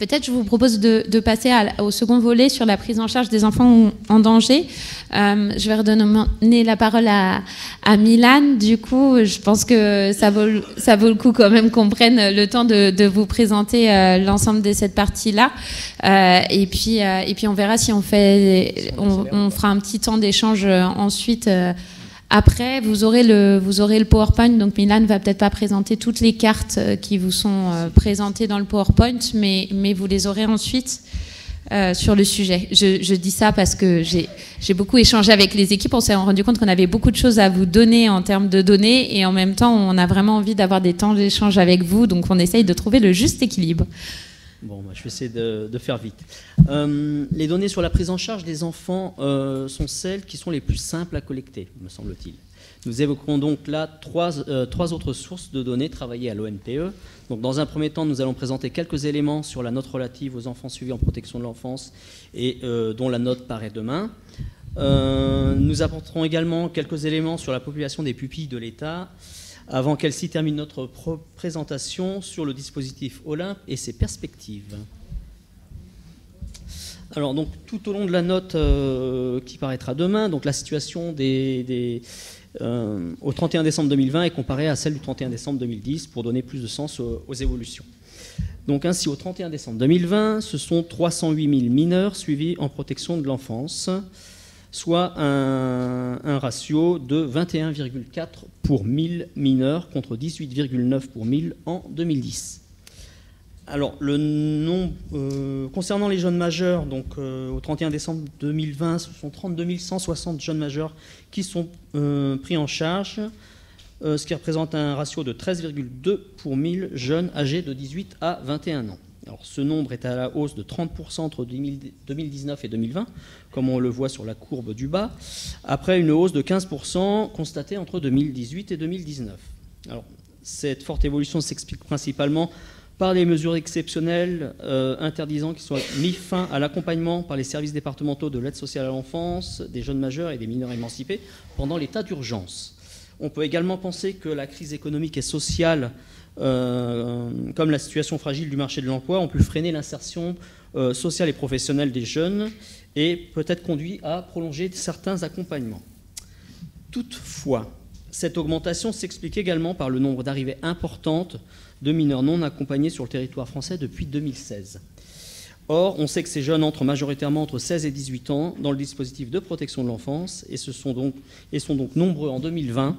Peut-être je vous propose de passer au second volet sur la prise en charge des enfants en danger. Je vais redonner la parole à Mylane. Du coup, je pense que ça vaut le coup quand même qu'on prenne le temps de vous présenter l'ensemble de cette partie-là. Et puis on verra si on fera un petit temps d'échange ensuite. Après, vous aurez le PowerPoint, donc Mylane va peut-être pas présenter toutes les cartes qui vous sont présentées dans le PowerPoint, mais vous les aurez ensuite sur le sujet. Je dis ça parce que j'ai beaucoup échangé avec les équipes, on s'est rendu compte qu'on avait beaucoup de choses à vous donner en termes de données, et en même temps, on a vraiment envie d'avoir des temps d'échange avec vous, donc on essaye de trouver le juste équilibre. Bon, je vais essayer de faire vite. Les données sur la prise en charge des enfants sont celles qui sont les plus simples à collecter, me semble-t-il. Nous évoquerons donc là trois autres sources de données travaillées à l'ONPE. Donc, dans un premier temps, nous allons présenter quelques éléments sur la note relative aux enfants suivis en protection de l'enfance et dont la note paraît demain. Nous apporterons également quelques éléments sur la population des pupilles de l'État, avant qu'elle-ci termine notre présentation sur le dispositif Olympe et ses perspectives. Alors, donc, tout au long de la note qui paraîtra demain, donc la situation au 31 décembre 2020 est comparée à celle du 31 décembre 2010 pour donner plus de sens aux évolutions. Donc, ainsi, au 31 décembre 2020, ce sont 308 000 mineurs suivis en protection de l'enfance, soit un ratio de 21,4 pour 1000 mineurs contre 18,9 pour 1000 en 2010. Alors, le nombre, concernant les jeunes majeurs, donc au 31 décembre 2020, ce sont 32 160 jeunes majeurs qui sont pris en charge, ce qui représente un ratio de 13,2 pour 1000 jeunes âgés de 18 à 21 ans. Alors, ce nombre est à la hausse de 30% entre 2019 et 2020, comme on le voit sur la courbe du bas, après une hausse de 15% constatée entre 2018 et 2019. Alors, cette forte évolution s'explique principalement par des mesures exceptionnelles interdisant qu'il soit mis fin à l'accompagnement par les services départementaux de l'aide sociale à l'enfance, des jeunes majeurs et des mineurs émancipés pendant l'état d'urgence. On peut également penser que la crise économique et sociale, comme la situation fragile du marché de l'emploi, ont pu freiner l'insertion sociale et professionnelle des jeunes et peut-être conduit à prolonger certains accompagnements. Toutefois, cette augmentation s'explique également par le nombre d'arrivées importantes de mineurs non accompagnés sur le territoire français depuis 2016. Or, on sait que ces jeunes entrent majoritairement entre 16 et 18 ans dans le dispositif de protection de l'enfance et sont donc nombreux en 2020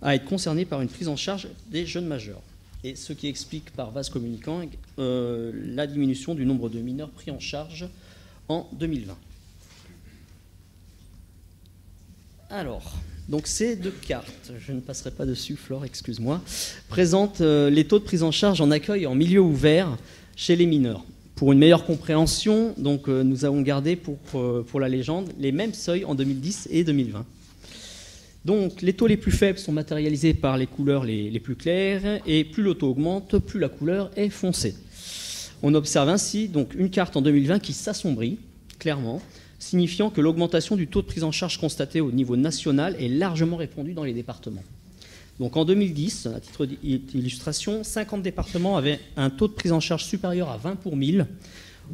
à être concernés par une prise en charge des jeunes majeurs. Et ce qui explique par vase communicant la diminution du nombre de mineurs pris en charge en 2020. Alors, donc ces deux cartes, je ne passerai pas dessus, Flore, excuse-moi, présentent les taux de prise en charge en accueil en milieu ouvert chez les mineurs. Pour une meilleure compréhension, donc, nous avons gardé pour la légende les mêmes seuils en 2010 et 2020. Donc, les taux les plus faibles sont matérialisés par les couleurs les plus claires, et plus le taux augmente, plus la couleur est foncée. On observe ainsi donc une carte en 2020 qui s'assombrit, clairement, signifiant que l'augmentation du taux de prise en charge constaté au niveau national est largement répandue dans les départements. Donc, en 2010, à titre d'illustration, 50 départements avaient un taux de prise en charge supérieur à 20 pour 1000.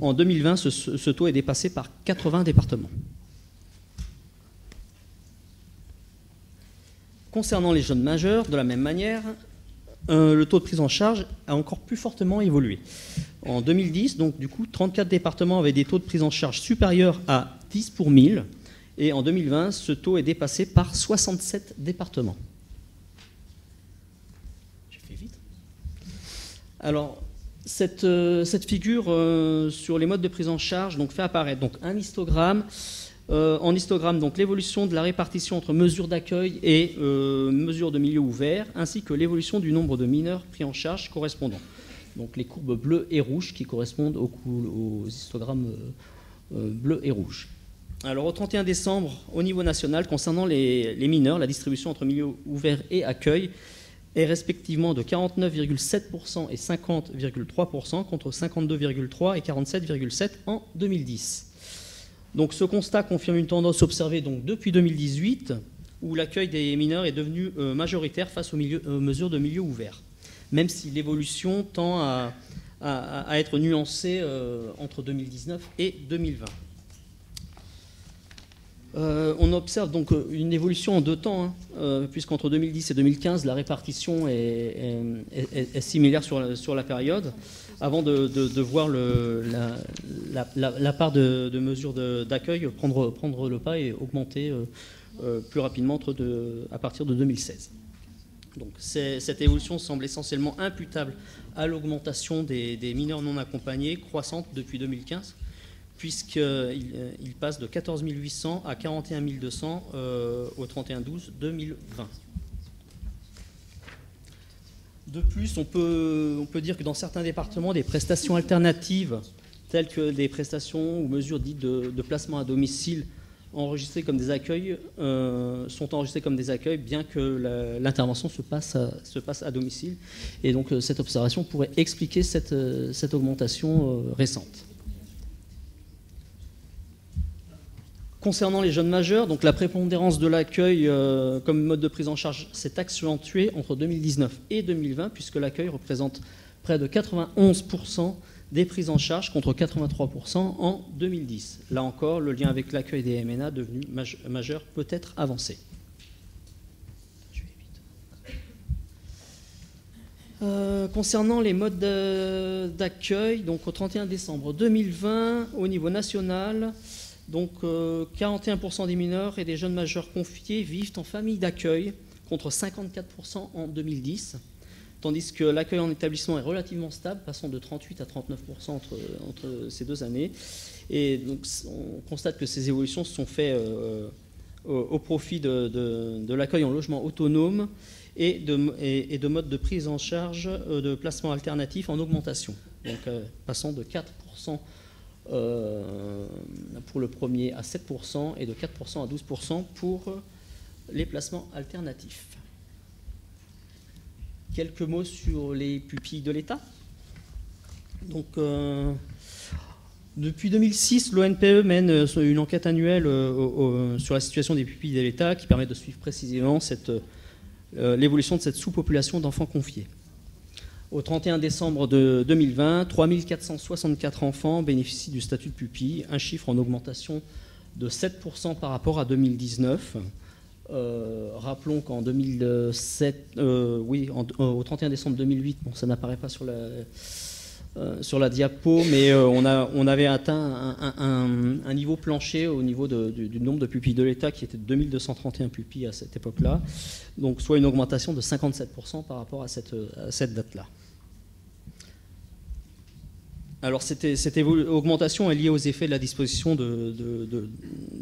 En 2020, ce taux est dépassé par 80 départements. Concernant les jeunes majeurs, de la même manière, le taux de prise en charge a encore plus fortement évolué. En 2010, donc, du coup, 34 départements avaient des taux de prise en charge supérieurs à 10 pour 1000. Et en 2020, ce taux est dépassé par 67 départements. J'ai fait vite. Alors, cette figure sur les modes de prise en charge donc, fait apparaître donc, un histogramme. En histogramme, donc l'évolution de la répartition entre mesures d'accueil et mesures de milieu ouvert, ainsi que l'évolution du nombre de mineurs pris en charge correspondant. Donc les courbes bleues et rouges qui correspondent aux histogrammes bleus et rouges. Alors au 31 décembre, au niveau national, concernant les mineurs, la distribution entre milieu ouvert et accueil est respectivement de 49,7% et 50,3% contre 52,3% et 47,7% en 2010. Donc ce constat confirme une tendance observée donc, depuis 2018, où l'accueil des mineurs est devenu majoritaire face aux mesures de milieu ouvert, même si l'évolution tend à être nuancée entre 2019 et 2020. On observe donc une évolution en deux temps, puisqu'entre 2010 et 2015, la répartition est similaire sur la période, avant de voir la part de mesures d'accueil prendre le pas et augmenter plus rapidement à partir de 2016. Donc cette évolution semble essentiellement imputable à l'augmentation des mineurs non accompagnés, croissante depuis 2015, puisqu'il passe de 14 800 à 41 200 au 31/12/2020. De plus, on peut dire que dans certains départements, des prestations alternatives, telles que des prestations ou mesures dites de placement à domicile, enregistrées comme des accueils, sont enregistrées comme des accueils, bien que l'intervention se passe à domicile. Et donc cette observation pourrait expliquer cette augmentation récente. Concernant les jeunes majeurs, donc la prépondérance de l'accueil comme mode de prise en charge s'est accentuée entre 2019 et 2020, puisque l'accueil représente près de 91% des prises en charge contre 83% en 2010. Là encore, le lien avec l'accueil des MNA devenu majeur peut être avancé. Concernant les modes d'accueil, donc au 31 décembre 2020, au niveau national, donc 41% des mineurs et des jeunes majeurs confiés vivent en famille d'accueil contre 54% en 2010, tandis que l'accueil en établissement est relativement stable, passant de 38 à 39% entre ces deux années. Et donc on constate que ces évolutions se sont faites au profit de l'accueil en logement autonome et de modes de prise en charge de placements alternatifs en augmentation, donc passant de 4% pour le premier à 7% et de 4% à 12% pour les placements alternatifs. Quelques mots sur les pupilles de l'État. Donc, depuis 2006, l'ONPE mène une enquête annuelle sur la situation des pupilles de l'État qui permet de suivre précisément l'évolution de cette sous-population d'enfants confiés. Au 31 décembre 2020, 3 464 enfants bénéficient du statut de pupille, un chiffre en augmentation de 7% par rapport à 2019. Rappelons qu'en 2007, au 31 décembre 2008, bon, ça n'apparaît pas sur la diapo, mais on avait atteint un niveau plancher au niveau du nombre de pupilles de l'État qui était de 2231 pupilles à cette époque-là, donc soit une augmentation de 57% par rapport à cette date-là. Alors cette augmentation est liée aux effets de la disposition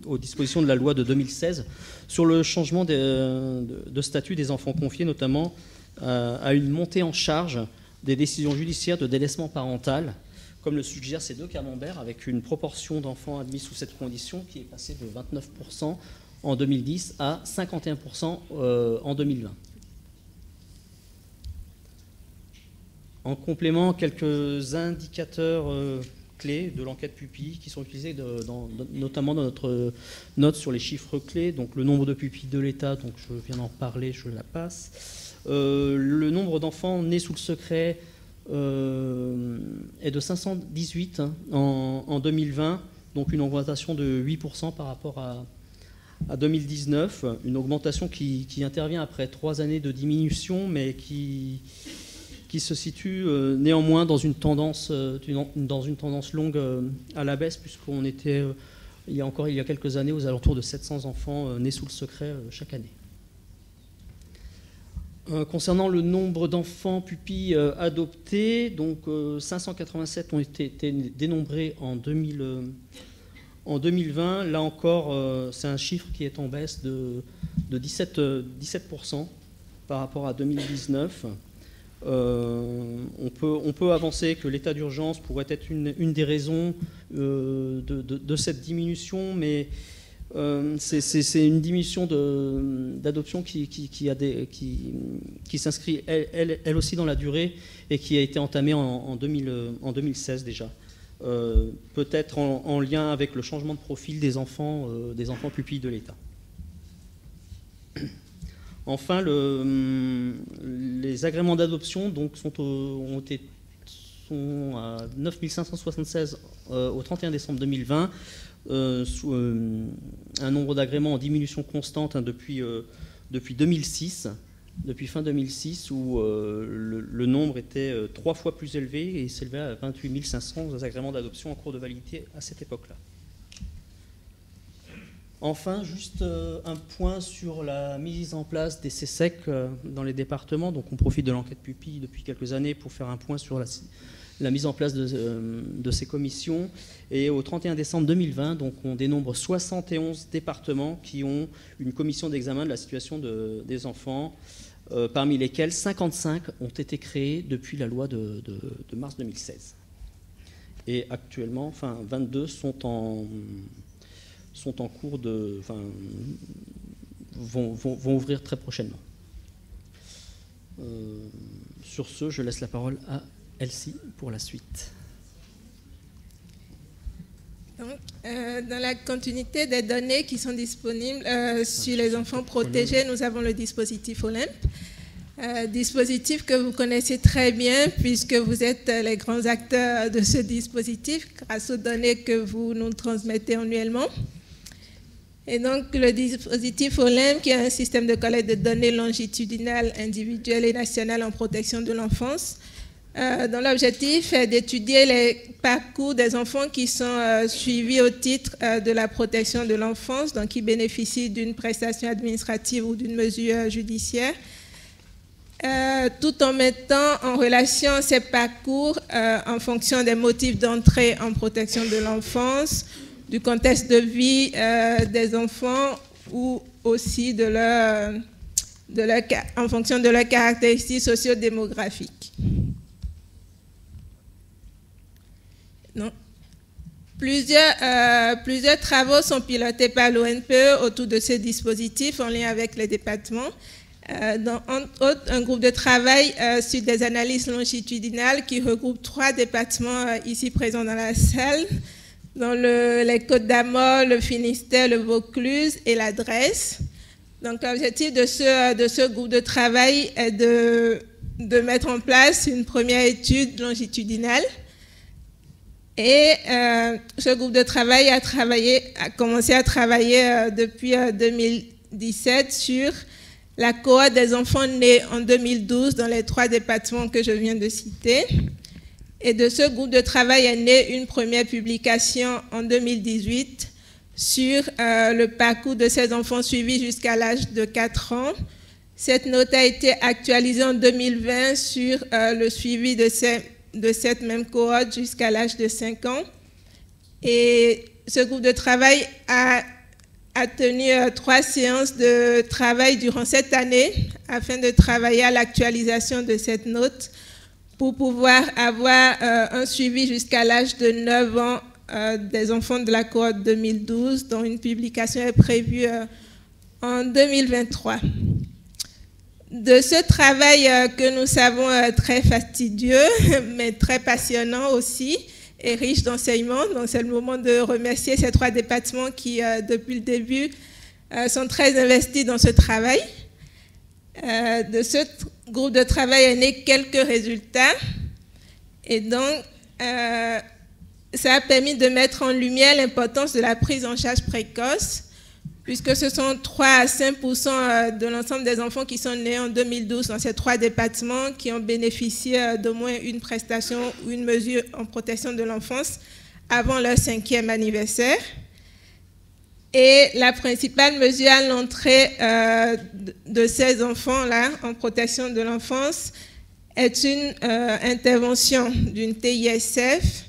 aux dispositions de la loi de 2016 sur le changement de statut des enfants confiés, notamment à une montée en charge des décisions judiciaires de délaissement parental, comme le suggèrent ces deux camemberts, avec une proportion d'enfants admis sous cette condition qui est passée de 29% en 2010 à 51% en 2020. En complément, quelques indicateurs clés de l'enquête pupille qui sont utilisés notamment dans notre note sur les chiffres clés. Donc le nombre de pupilles de l'État, donc je viens d'en parler, je la passe. Le nombre d'enfants nés sous le secret est de 518 en 2020, donc une augmentation de 8% par rapport à 2019, une augmentation qui intervient après 3 années de diminution, mais qui se situe néanmoins dans une tendance longue à la baisse, puisqu'on était il y a quelques années aux alentours de 700 enfants nés sous le secret chaque année. Concernant le nombre d'enfants pupilles adoptés, donc 587 ont été dénombrés en 2020. Là encore, c'est un chiffre qui est en baisse de 17% par rapport à 2019. On peut avancer que l'état d'urgence pourrait être une des raisons de cette diminution, mais c'est une diminution d'adoption qui s'inscrit elle aussi dans la durée et qui a été entamée en 2016 déjà. Peut-être en lien avec le changement de profil des enfants pupilles de l'État. Enfin, les agréments d'adoption donc, sont à 9 576 au 31 décembre 2020, sous un nombre d'agréments en diminution constante depuis 2006. Depuis fin 2006, où le nombre était 3 fois plus élevé et s'élevait à 28 500 agréments d'adoption en cours de validité à cette époque-là. Enfin, juste un point sur la mise en place des CSEC dans les départements. Donc, on profite de l'enquête Pupille depuis quelques années pour faire un point sur la mise en place de ces commissions. Et au 31 décembre 2020, donc, on dénombre 71 départements qui ont une commission d'examen de la situation des enfants, parmi lesquels 55 ont été créés depuis la loi de mars 2016. Et actuellement, 22 sont en cours vont ouvrir très prochainement. Sur ce, je laisse la parole à Elsie pour la suite. Donc, dans la continuité des données qui sont disponibles sur les enfants protégés, nous avons le dispositif Olympe. Dispositif que vous connaissez très bien puisque vous êtes les grands acteurs de ce dispositif grâce aux données que vous nous transmettez annuellement. Et donc, le dispositif Olympe, qui est un système de collecte de données longitudinales, individuelles et nationales en protection de l'enfance, dont l'objectif est d'étudier les parcours des enfants qui sont suivis au titre de la protection de l'enfance, donc qui bénéficient d'une prestation administrative ou d'une mesure judiciaire, tout en mettant en relation ces parcours en fonction des motifs d'entrée en protection de l'enfance, du contexte de vie des enfants ou aussi en fonction de leurs caractéristiques socio-démographiques. Non. Plusieurs travaux sont pilotés par l'ONPE autour de ce dispositif en lien avec les départements. Entre autres, un groupe de travail sur des analyses longitudinales qui regroupe 3 départements ici présents dans la salle, dans les Côtes-d'Armor, le Finistère, le Vaucluse et la Dresse. Donc, l'objectif de ce groupe de travail est de mettre en place une première étude longitudinale. Et ce groupe de travail a commencé à travailler depuis 2017 sur la cohorte des enfants nés en 2012 dans les 3 départements que je viens de citer. Et de ce groupe de travail est née une première publication en 2018 sur le parcours de ces enfants suivis jusqu'à l'âge de 4 ans. Cette note a été actualisée en 2020 sur le suivi de cette même cohorte jusqu'à l'âge de 5 ans. Et ce groupe de travail a tenu 3 séances de travail durant cette année afin de travailler à l'actualisation de cette note pour pouvoir avoir un suivi jusqu'à l'âge de 9 ans des enfants de la cohorte 2012, dont une publication est prévue en 2023. De ce travail que nous savons très fastidieux, mais très passionnant aussi, et riche d'enseignements. Donc c'est le moment de remercier ces 3 départements qui, depuis le début, sont très investis dans ce travail. De ce groupe de travail est né quelques résultats. Et donc, ça a permis de mettre en lumière l'importance de la prise en charge précoce, puisque ce sont 3 à 5% de l'ensemble des enfants qui sont nés en 2012 dans ces 3 départements qui ont bénéficié d'au moins une prestation ou une mesure en protection de l'enfance avant leur 5e anniversaire. Et la principale mesure à l'entrée de ces enfants-là en protection de l'enfance est une intervention d'une TISF,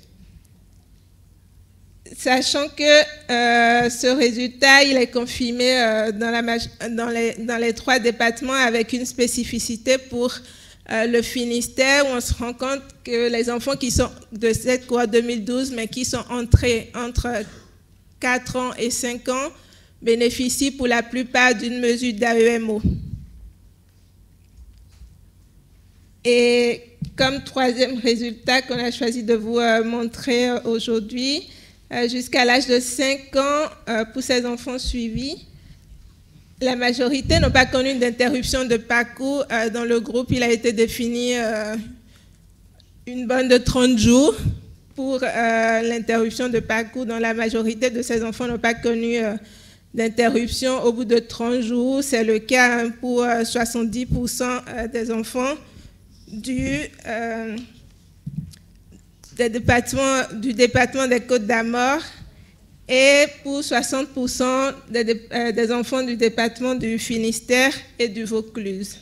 sachant que ce résultat il est confirmé dans les 3 départements avec une spécificité pour le Finistère, où on se rend compte que les enfants qui sont de cette cohorte 2012, mais qui sont entrés entre 4 ans et 5 ans, bénéficient pour la plupart d'une mesure d'AEMO. Et comme 3e résultat qu'on a choisi de vous montrer aujourd'hui, jusqu'à l'âge de 5 ans, pour ces enfants suivis, la majorité n'ont pas connu d'interruption de parcours. Dans le groupe, il a été défini une borne de 30 jours pour l'interruption de parcours, dont la majorité de ces enfants n'ont pas connu d'interruption au bout de 30 jours. C'est le cas pour 70% des enfants du département des Côtes-d'Armor et pour 60% des enfants du département du Finistère et du Vaucluse.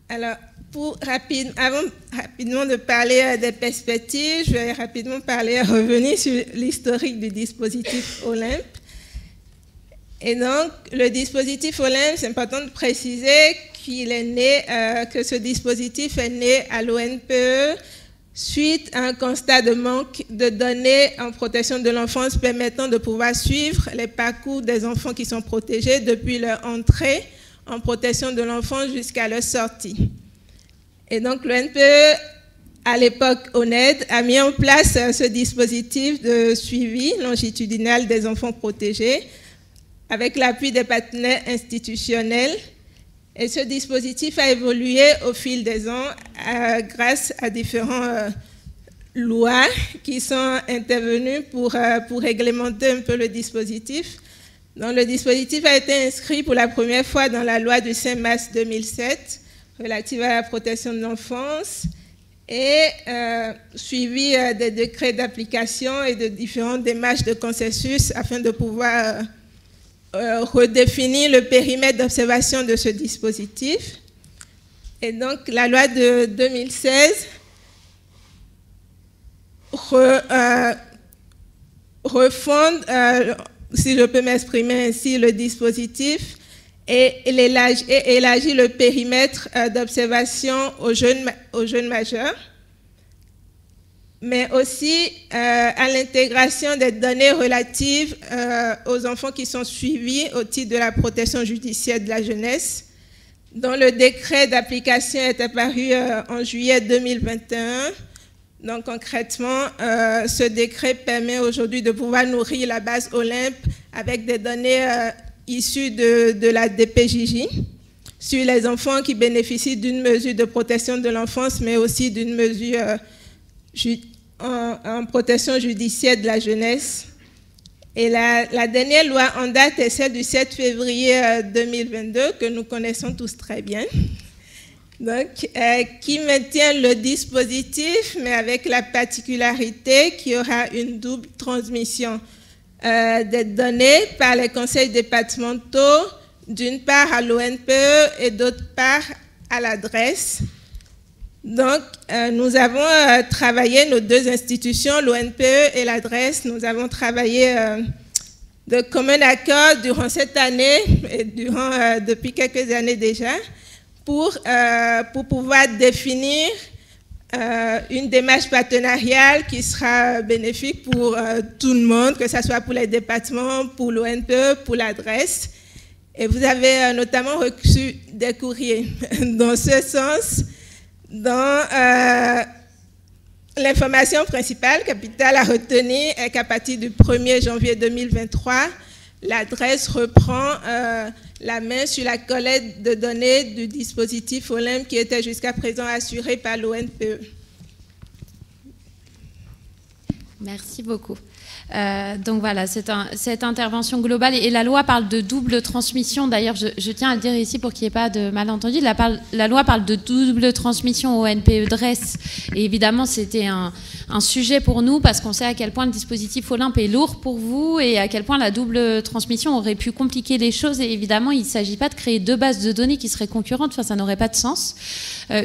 Alors, avant rapidement de parler des perspectives, je vais rapidement revenir sur l'historique du dispositif Olympe. Et donc, le dispositif Olympe, c'est important de préciser que ce dispositif est né à l'ONPE suite à un constat de manque de données en protection de l'enfance permettant de pouvoir suivre les parcours des enfants qui sont protégés depuis leur entrée en protection de l'enfance jusqu'à leur sortie. Et donc, l'ONPE, à l'époque ONED, a mis en place ce dispositif de suivi longitudinal des enfants protégés avec l'appui des partenaires institutionnels. Et ce dispositif a évolué au fil des ans grâce à différentes lois qui sont intervenues pour réglementer un peu le dispositif. Donc, le dispositif a été inscrit pour la première fois dans la loi du 5 mars 2007 relative à la protection de l'enfance et suivi des décrets d'application et de différentes démarches de consensus afin de pouvoir redéfinir le périmètre d'observation de ce dispositif. Et donc, la loi de 2016 refonde, si je peux m'exprimer ainsi, le dispositif et élargit le périmètre d'observation aux jeunes majeurs, mais aussi à l'intégration des données relatives aux enfants qui sont suivis au titre de la protection judiciaire de la jeunesse, dont le décret d'application est apparu en juillet 2021. Donc concrètement, ce décret permet aujourd'hui de pouvoir nourrir la base Olympe avec des données issues de la DPJJ sur les enfants qui bénéficient d'une mesure de protection de l'enfance, mais aussi d'une mesure en protection judiciaire de la jeunesse. Et la dernière loi en date est celle du 7 février 2022, que nous connaissons tous très bien. Donc, qui maintient le dispositif, mais avec la particularité qu'il y aura une double transmission des données par les conseils départementaux, d'une part à l'ONPE et d'autre part à l'adresse. Donc, nous avons travaillé, nos deux institutions, l'ONPE et l'adresse, nous avons travaillé de commun accord durant cette année et depuis quelques années déjà, pour pouvoir définir une démarche partenariale qui sera bénéfique pour tout le monde, que ce soit pour les départements, pour l'ONPE, pour l'adresse. Et vous avez notamment reçu des courriers dans ce sens. Dans l'information principale, capitale à retenir, est qu'à partir du 1er janvier 2023, l'adresse reprend la main sur la collecte de données du dispositif Olympe qui était jusqu'à présent assuré par l'ONPE. Merci beaucoup. Donc voilà, cette intervention globale. Et la loi parle de double transmission. D'ailleurs, je tiens à le dire ici pour qu'il n'y ait pas de malentendu. La loi parle de double transmission au NPE-DRES. Et évidemment, c'était un sujet pour nous parce qu'on sait à quel point le dispositif Olympe est lourd pour vous et à quel point la double transmission aurait pu compliquer les choses. Et évidemment, il ne s'agit pas de créer deux bases de données qui seraient concurrentes. Enfin, ça n'aurait pas de sens.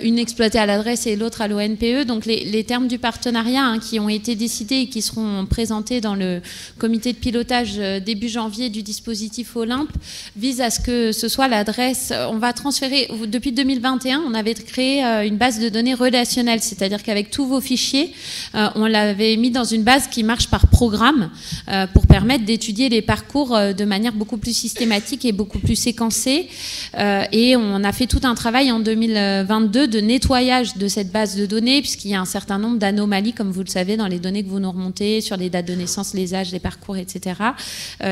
Une exploitée à l'adresse et l'autre à l'ONPE. Donc les termes du partenariat qui ont été décidés et qui seront présentés dans le comité de pilotage début janvier du dispositif Olympe visent à ce que ce soit l'adresse. On va transférer, depuis 2021, on avait créé une base de données relationnelle, c'est-à-dire qu'avec tous vos fichiers, on l'avait mis dans une base qui marche par programme pour permettre d'étudier les parcours de manière beaucoup plus systématique et beaucoup plus séquencée. Et on a fait tout un travail en 2022 de nettoyage de cette base de données, puisqu'il y a un certain nombre d'anomalies, comme vous le savez, dans les données que vous nous remontez sur les dates de naissance, recense les âges, les parcours, etc.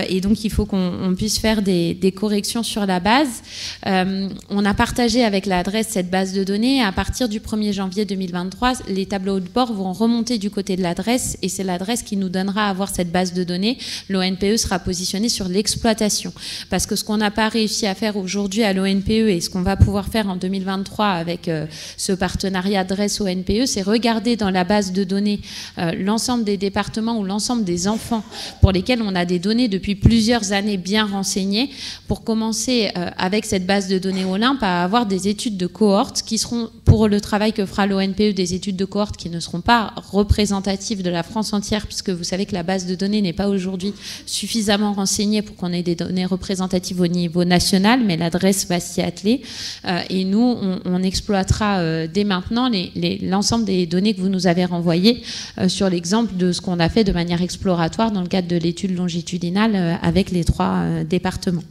Et donc, il faut qu'on puisse faire des corrections sur la base. On a partagé avec l'adresse cette base de données. À partir du 1er janvier 2023, les tableaux de bord vont remonter du côté de l'adresse et c'est l'adresse qui nous donnera à avoir cette base de données. L'ONPE sera positionné sur l'exploitation. Parce que ce qu'on n'a pas réussi à faire aujourd'hui à l'ONPE et ce qu'on va pouvoir faire en 2023 avec ce partenariat adresse-ONPE, c'est regarder dans la base de données l'ensemble des départements ou l'ensemble des enfants pour lesquels on a des données depuis plusieurs années bien renseignées pour commencer avec cette base de données Olympe à avoir des études de cohorte qui seront, pour le travail que fera l'ONPE, des études de cohorte qui ne seront pas représentatives de la France entière, puisque vous savez que la base de données n'est pas aujourd'hui suffisamment renseignée pour qu'on ait des données représentatives au niveau national, mais l'adresse va s'y atteler. Et nous, on exploitera dès maintenant l'ensemble des données que vous nous avez renvoyées sur l'exemple de ce qu'on a fait de manière exploratoire dans le cadre de l'étude longitudinale avec les 3 départements.